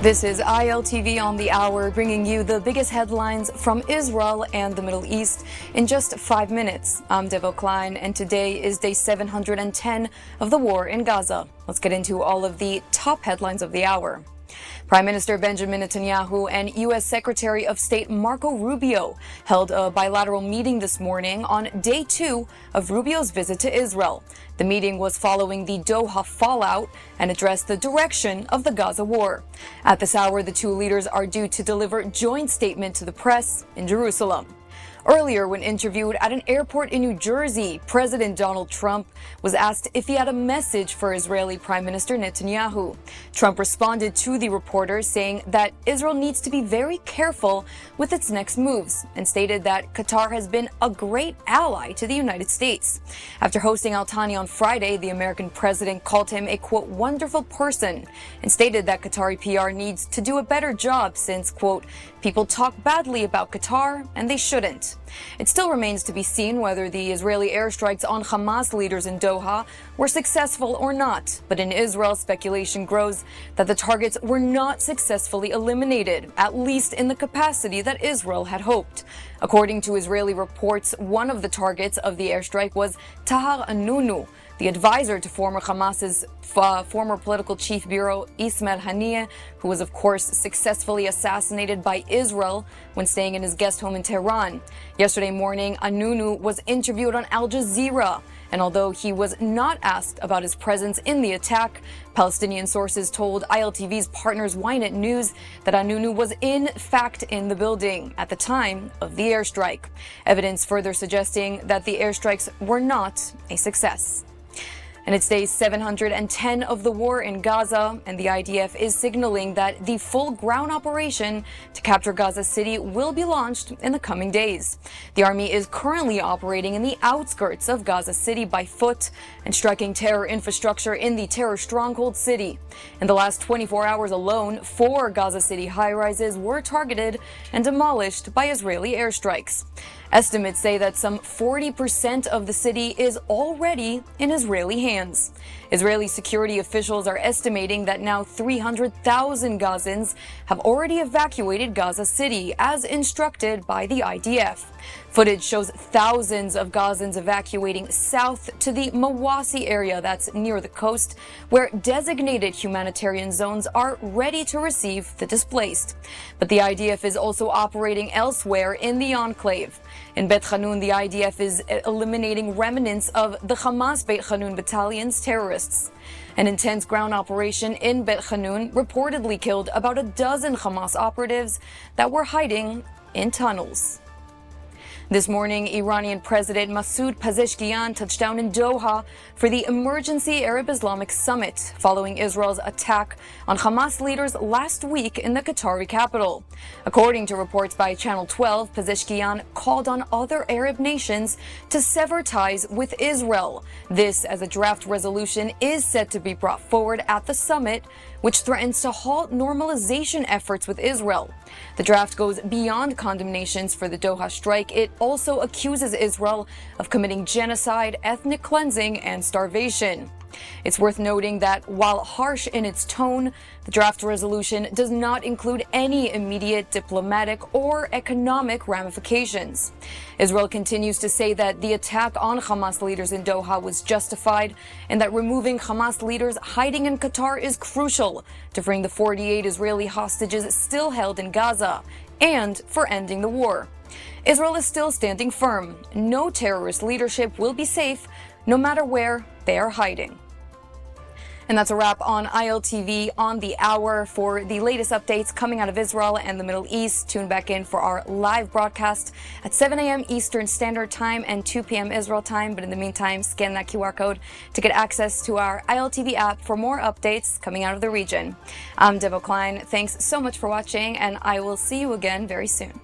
This is ILTV on the hour, bringing you the biggest headlines from Israel and the Middle East in just 5 minutes. I'm Devo Klein, and today is day 710 of the war in Gaza. Let's get into all of the top headlines of the hour. Prime Minister Benjamin Netanyahu and U.S. Secretary of State Marco Rubio held a bilateral meeting this morning on day 2 of Rubio's visit to Israel. The meeting was following the Doha fallout and addressed the direction of the Gaza war. At this hour, the two leaders are due to deliver a joint statement to the press in Jerusalem. Earlier, when interviewed at an airport in New Jersey, President Donald Trump was asked if he had a message for Israeli Prime Minister Netanyahu. Trump responded to the reporter, saying that Israel needs to be very careful with its next moves, and stated that Qatar has been a great ally to the United States. After hosting Al-Thani on Friday, the American president called him a, quote, wonderful person, and stated that Qatari PR needs to do a better job since, quote, people talk badly about Qatar and they shouldn't. It still remains to be seen whether the Israeli airstrikes on Hamas leaders in Doha were successful or not. But in Israel, speculation grows that the targets were not successfully eliminated, at least in the capacity that Israel had hoped. According to Israeli reports, one of the targets of the airstrike was Tahar Anunu, the advisor to former Hamas's former political chief bureau Ismail Haniyeh, who was of course successfully assassinated by Israel when staying in his guest home in Tehran. Yesterday morning, Anunu was interviewed on Al Jazeera, and although he was not asked about his presence in the attack, Palestinian sources told ILTV's partners Ynet News that Anunu was in fact in the building at the time of the airstrike. Evidence further suggesting that the airstrikes were not a success. And it's day 710 of the war in Gaza, and the IDF is signaling that the full ground operation to capture Gaza City will be launched in the coming days. The army is currently operating in the outskirts of Gaza City by foot and striking terror infrastructure in the terror stronghold city. In the last 24 hours alone, 4 Gaza City high-rises were targeted and demolished by Israeli airstrikes. Estimates say that some 40% of the city is already in Israeli hands. Israeli security officials are estimating that now 300,000 Gazans have already evacuated Gaza City, as instructed by the IDF. Footage shows thousands of Gazans evacuating south to the Mawasi area that's near the coast, where designated humanitarian zones are ready to receive the displaced. But the IDF is also operating elsewhere in the enclave. In Beit Hanun, the IDF is eliminating remnants of the Hamas Beit Hanun battalion's terrorists. An intense ground operation in Beit Hanun reportedly killed about a dozen Hamas operatives that were hiding in tunnels. This morning, Iranian President Masoud Pezeshkian touched down in Doha for the Emergency Arab Islamic Summit, following Israel's attack on Hamas leaders last week in the Qatari capital. According to reports by Channel 12, Pezeshkian called on other Arab nations to sever ties with Israel. This as a draft resolution is set to be brought forward at the summit, which threatens to halt normalization efforts with Israel. The draft goes beyond condemnations for the Doha strike. It also accuses Israel of committing genocide, ethnic cleansing, and starvation. It's worth noting that while harsh in its tone, the draft resolution does not include any immediate diplomatic or economic ramifications. Israel continues to say that the attack on Hamas leaders in Doha was justified and that removing Hamas leaders hiding in Qatar is crucial to freeing the 48 Israeli hostages still held in Gaza and for ending the war. Israel is still standing firm. No terrorist leadership will be safe, no matter where they are hiding. And that's a wrap on ILTV on the hour. For the latest updates coming out of Israel and the Middle East, tune back in for our live broadcast at 7 a.m. Eastern Standard Time and 2 p.m. Israel time. But in the meantime, scan that QR code to get access to our ILTV app for more updates coming out of the region. I'm Devo Klein. Thanks so much for watching, and I will see you again very soon.